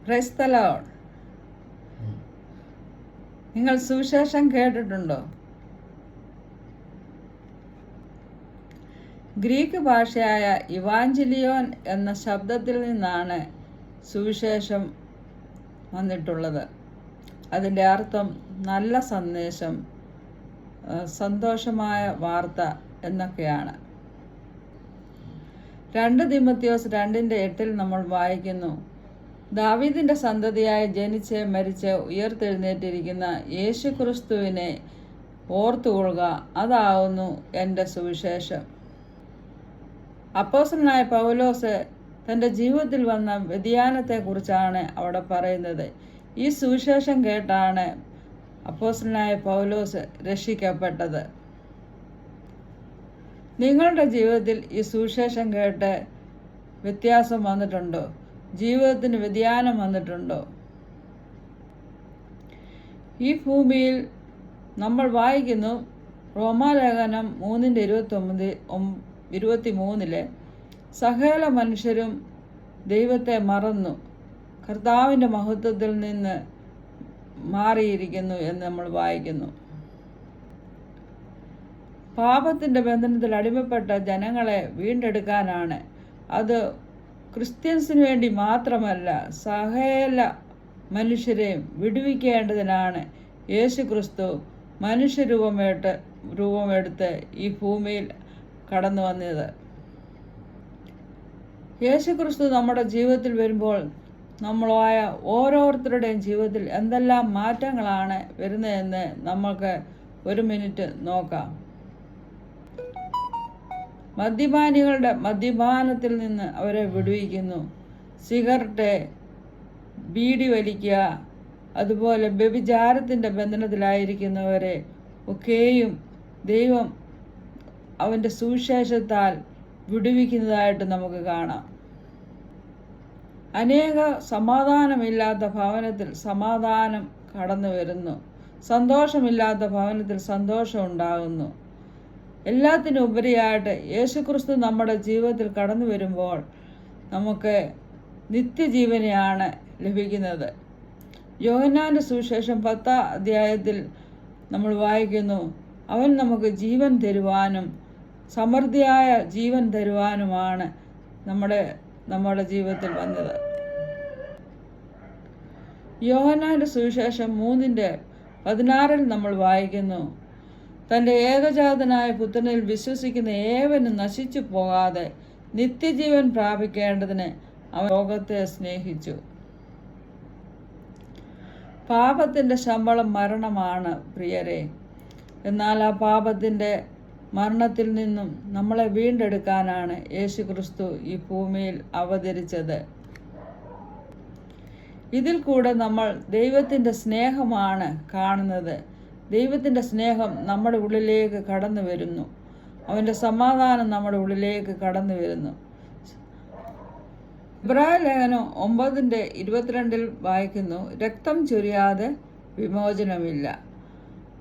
Price the Lord. നിങ്ങൾ സുവിശേഷം കേട്ടിട്ടുണ്ടോ? ഗ്രീക്ക് ഭാഷയായ ഇവാഞ്ചലിയോൻ എന്ന ശബ്ദത്തിൽ നിന്നാണ് സുവിശേഷം വന്നിട്ടുള്ളത്. അതിൻ്റെ അർത്ഥം നല്ല സന്ദേശം, സന്തോഷമായ വാർത്ത എന്നൊക്കെയാണ്. 2 തിമോഥെയോസ് 2:8 നമ്മൾ വായിക്കുന്നു, ദാവീദിന്റെ സന്തതിയായി ജനിച്ച് മരിച്ച് ഉയർത്തെഴുന്നേറ്റിരിക്കുന്ന യേശു ക്രിസ്തുവിനെ ഓർത്തുകൊള്ളുക, അതാവുന്നു എൻ്റെ സുവിശേഷം. അപ്പോസ്തലനായ പൗലോസ് തൻ്റെ ജീവിതത്തിൽ വന്ന വ്യതിയാനത്തെക്കുറിച്ചാണ് അവിടെ പറയുന്നത്. ഈ സുവിശേഷം കേട്ടാണ് അപ്പോസ്തലനായ പൗലോസ് രക്ഷിക്കപ്പെട്ടത്. നിങ്ങളുടെ ജീവിതത്തിൽ ഈ സുവിശേഷം കേട്ട് വ്യത്യാസം വന്നിട്ടുണ്ടോ? ജീവിതത്തിന് വ്യതിയാനം വന്നിട്ടുണ്ടോ? ഈ ഭൂമിയിൽ നമ്മൾ വായിക്കുന്നു, റോമാലേഖനം 3:23 സകല മനുഷ്യരും ദൈവത്തെ മറന്നു കർത്താവിൻ്റെ മഹത്വത്തിൽ നിന്ന് മാറിയിരിക്കുന്നു എന്ന് നമ്മൾ വായിക്കുന്നു. പാപത്തിൻ്റെ ബന്ധനത്തിൽ അടിമപ്പെട്ട ജനങ്ങളെ വീണ്ടെടുക്കാനാണ്. അത് ക്രിസ്ത്യൻസിന് വേണ്ടി മാത്രമല്ല, സകല മനുഷ്യരെയും വിടുവിക്കേണ്ടതിനാണ് യേശു ക്രിസ്തു രൂപമെടുത്ത് ഈ ഭൂമിയിൽ കടന്നു വന്നത്. യേശു ക്രിസ്തു നമ്മുടെ ജീവിതത്തിൽ വരുമ്പോൾ നമ്മളായ ഓരോരുത്തരുടെയും ജീവിതത്തിൽ എന്തെല്ലാം മാറ്റങ്ങളാണ് വരുന്നതെന്ന് നമുക്ക് 1 മിനിറ്റ് നോക്കാം. മദ്യപാനികളുടെ മദ്യപാനത്തിൽ നിന്ന് അവരെ വിടുവിക്കുന്നു. സിഗരറ്റ്, ബീഡി വലിക്കുക, അതുപോലെ വ്യഭിചാരത്തിൻ്റെ ബന്ധനത്തിലായിരിക്കുന്നവരെ ഒക്കെയും ദൈവം അവൻ്റെ സുവിശേഷത്താൽ വിടുവിക്കുന്നതായിട്ട് നമുക്ക് കാണാം. അനേക സമാധാനമില്ലാത്ത ഭവനത്തിൽ സമാധാനം കടന്നു വരുന്നു. സന്തോഷമില്ലാത്ത ഭവനത്തിൽ സന്തോഷം ഉണ്ടാകുന്നു. എല്ലാത്തിനും ഉപരിയായിട്ട് യേശുക്രിസ്തു നമ്മുടെ ജീവിതത്തിൽ കടന്നു വരുമ്പോൾ നമുക്ക് നിത്യജീവനെയാണ് ലഭിക്കുന്നത്. യോഹന്നാന്റെ സുവിശേഷം 10 അധ്യായത്തിൽ നമ്മൾ വായിക്കുന്നു, അവൻ നമുക്ക് ജീവൻ തരുവാനും സമൃദ്ധിയായ ജീവൻ തരുവാനുമാണ് നമ്മുടെ ജീവിതത്തിൽ വന്നത്. യോഹന്നാന്റെ സുവിശേഷം 3:16 നമ്മൾ വായിക്കുന്നു, തൻ്റെ ഏകജാതനായ പുത്രനിൽ വിശ്വസിക്കുന്ന ഏവനും നശിച്ചു പോകാതെ നിത്യജീവൻ പ്രാപിക്കേണ്ടതിന് അവൻ ലോകത്തെ സ്നേഹിച്ചു. പാപത്തിൻ്റെ ശമ്പളം മരണമാണ് പ്രിയരെ. എന്നാൽ ആ പാപത്തിൻ്റെ മരണത്തിൽ നിന്നും നമ്മളെ വീണ്ടെടുക്കാനാണ് യേശു ക്രിസ്തു ഈ ഭൂമിയിൽ അവതരിച്ചത്. ഇതിൽ കൂടെ നമ്മൾ ദൈവത്തിൻ്റെ സ്നേഹമാണ് കാണുന്നത്. ദൈവത്തിൻ്റെ സ്നേഹം നമ്മുടെ ഉള്ളിലേക്ക് കടന്നു വരുന്നു. അവൻ്റെ സമാധാനം നമ്മുടെ ഉള്ളിലേക്ക് കടന്നു വരുന്നു. ഇബ്രായലേഖനം 9:22 വായിക്കുന്നു, രക്തം ചൊരിയാതെ വിമോചനമില്ല.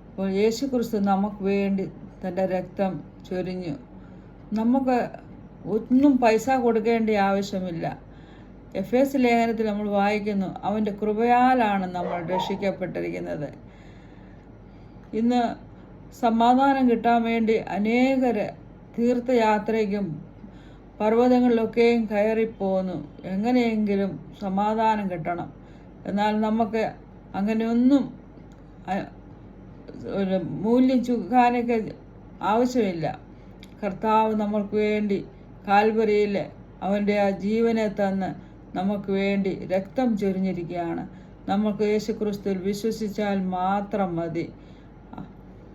അപ്പോൾ യേശു ക്രിസ്തു നമുക്ക് വേണ്ടി തൻ്റെ രക്തം ചൊരിഞ്ഞു. നമുക്ക് ഒന്നും പൈസ കൊടുക്കേണ്ട ആവശ്യമില്ല. എഫേസ്യ ലേഖനത്തിൽ നമ്മൾ വായിക്കുന്നു, അവൻ്റെ കൃപയാലാണ് നമ്മൾ രക്ഷിക്കപ്പെട്ടിരിക്കുന്നത്. ഇന്ന് സമാധാനം കിട്ടാൻ വേണ്ടി അനേകർ തീർത്ഥയാത്രയ്ക്കും പർവ്വതങ്ങളിലൊക്കെയും കയറിപ്പോന്നു. എങ്ങനെയെങ്കിലും സമാധാനം കിട്ടണം. എന്നാൽ നമുക്ക് അങ്ങനെയൊന്നും ഒരു മൂല്യം ചുക്കാനൊക്കെ ആവശ്യമില്ല. കർത്താവ് നമ്മൾക്ക് വേണ്ടി കാൽവരിയിൽ അവൻ്റെ ആ ജീവനെ തന്ന് നമുക്ക് വേണ്ടി രക്തം ചൊരിഞ്ഞിരിക്കുകയാണ്. നമുക്ക് യേശു ക്രിസ്തുവിൽ വിശ്വസിച്ചാൽ മാത്രം മതി.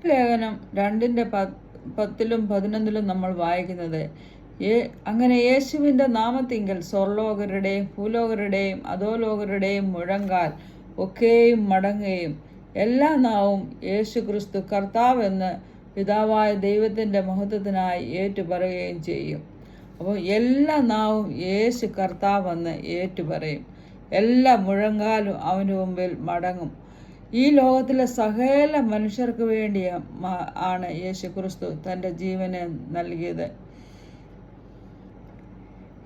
ലേഖനം 2:10-11 നമ്മൾ വായിക്കുന്നത്, അങ്ങനെ യേശുവിൻ്റെ നാമത്തിങ്കൽ സ്വർലോകരുടെയും ഭൂലോകരുടെയും അധോലോകരുടെയും മുഴങ്കാൽ ഒക്കെയും മടങ്ങുകയും എല്ലാ നാവും യേശു ക്രിസ്തു കർത്താവെന്ന് പിതാവായ ദൈവത്തിൻ്റെ മഹത്വത്തിനായി ഏറ്റുപറയുകയും ചെയ്യും. അപ്പോൾ എല്ലാ നാവും യേശു കർത്താവെന്ന് ഏറ്റുപറയും. എല്ലാ മുഴങ്കാലും അവന് മുമ്പിൽ മടങ്ങും. ഈ ലോകത്തിലെ സകല മനുഷ്യർക്ക് വേണ്ടി ആണ് യേശു ക്രിസ്തു തൻ്റെ ജീവനെ നൽകിയത്.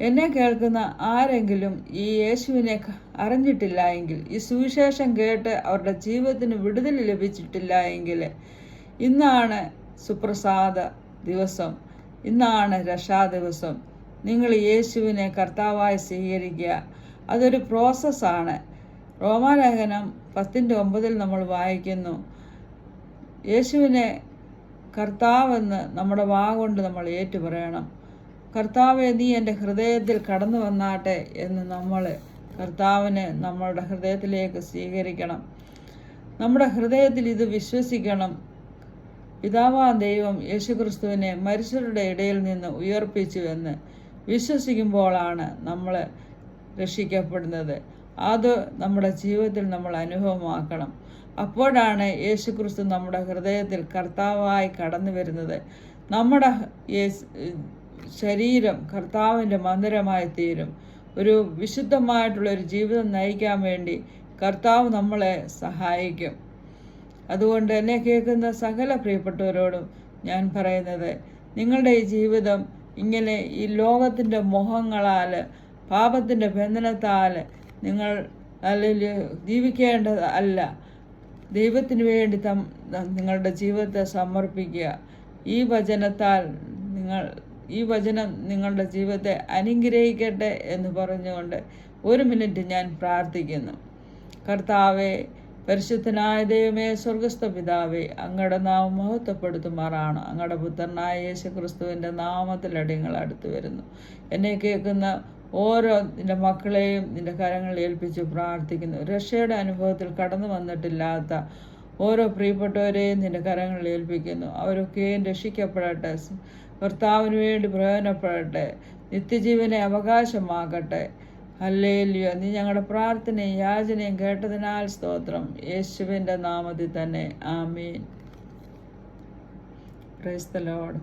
എന്നെ കേൾക്കുന്ന ആരെങ്കിലും ഈ യേശുവിനെ അറിഞ്ഞിട്ടില്ല എങ്കിൽ, ഈ സുവിശേഷം കേട്ട് അവരുടെ ജീവിതത്തിന് വിടുതൽ ലഭിച്ചിട്ടില്ല എങ്കിൽ, ഇന്നാണ് സുപ്രസാദ ദിവസം, ഇന്നാണ് രക്ഷാ ദിവസം. നിങ്ങൾ യേശുവിനെ കർത്താവായി സ്വീകരിക്കുക. അതൊരു പ്രോസസ്സാണ്. റോമാലേഖനം 10:9 നമ്മൾ വായിക്കുന്നു, യേശുവിനെ കർത്താവെന്ന് നമ്മുടെ വാ കൊണ്ട് നമ്മൾ ഏറ്റുപറയണം. കർത്താവെ, നീ എൻ്റെ ഹൃദയത്തിൽ കടന്നു വന്നാട്ടെ എന്ന് നമ്മൾ കർത്താവിനെ നമ്മളുടെ ഹൃദയത്തിലേക്ക് സ്വീകരിക്കണം. നമ്മുടെ ഹൃദയത്തിൽ ഇത് വിശ്വസിക്കണം. പിതാവാം ദൈവം യേശുക്രിസ്തുവിനെ മരിച്ചവരുടെ ഇടയിൽ നിന്ന് ഉയർപ്പിച്ചുവെന്ന് വിശ്വസിക്കുമ്പോഴാണ് നമ്മൾ രക്ഷിക്കപ്പെടുന്നത്. അത് നമ്മുടെ ജീവിതത്തിൽ നമ്മൾ അനുഭവമാക്കണം. അപ്പോഴാണ് യേശുക്രിസ്തു നമ്മുടെ ഹൃദയത്തിൽ കർത്താവായി കടന്നു വരുന്നത്. നമ്മുടെ ശരീരം കർത്താവിൻ്റെ മന്ദിരമായി തീരും. ഒരു വിശുദ്ധമായിട്ടുള്ളൊരു ജീവിതം നയിക്കാൻ വേണ്ടി കർത്താവ് നമ്മളെ സഹായിക്കും. അതുകൊണ്ട് എന്നെ കേൾക്കുന്ന സകല പ്രിയപ്പെട്ടവരോടും ഞാൻ പറയുന്നത്, നിങ്ങളുടെ ഈ ജീവിതം ഇങ്ങനെ ഈ ലോകത്തിൻ്റെ മോഹങ്ങളാൽ, പാപത്തിൻ്റെ ബന്ധനത്താൽ നിങ്ങൾ അല്ലെങ്കിൽ ജീവിക്കേണ്ടത് അല്ല. ദൈവത്തിന് വേണ്ടി നിങ്ങളുടെ ജീവിതത്തെ സമർപ്പിക്കുക. ഈ വചനം നിങ്ങളുടെ ജീവിതത്തെ അനുഗ്രഹിക്കട്ടെ എന്ന് പറഞ്ഞുകൊണ്ട് 1 മിനിറ്റ് ഞാൻ പ്രാർത്ഥിക്കുന്നു. കർത്താവേ, പരിശുദ്ധനായ ദൈവമേ, സ്വർഗസ്ഥ പിതാവേ, അങ്ങയുടെ നാമം മഹത്വപ്പെടുത്തുമാറാണ്. അങ്ങയുടെ പുത്രനായ യേശുക്രിസ്തുവിൻ്റെ നാമത്തിൽ അടിയങ്ങൾ അടുത്ത് വരുന്നു. എന്നെ കേൾക്കുന്ന ഓരോ നിൻ്റെ മക്കളെയും നിൻ്റെ കരങ്ങളിൽ ഏൽപ്പിച്ച് പ്രാർത്ഥിക്കുന്നു. രക്ഷയുടെ അനുഭവത്തിൽ കടന്നു വന്നിട്ടില്ലാത്ത ഓരോ പ്രിയപ്പെട്ടവരെയും നിൻ്റെ കരങ്ങളിൽ ഏൽപ്പിക്കുന്നു. അവരൊക്കെയും രക്ഷിക്കപ്പെടട്ടെ, കർത്താവിന് വേണ്ടി പ്രയോജനപ്പെടട്ടെ, നിത്യജീവനെ അവകാശമാക്കട്ടെ. ഹല്ലേലൂയ. നീ ഞങ്ങളുടെ പ്രാർത്ഥനയും യാചനയും കേട്ടതിനാൽ സ്തോത്രം. യേശുവിൻ്റെ നാമത്തിൽ തന്നെ. ആമീൻ. Praise the Lord.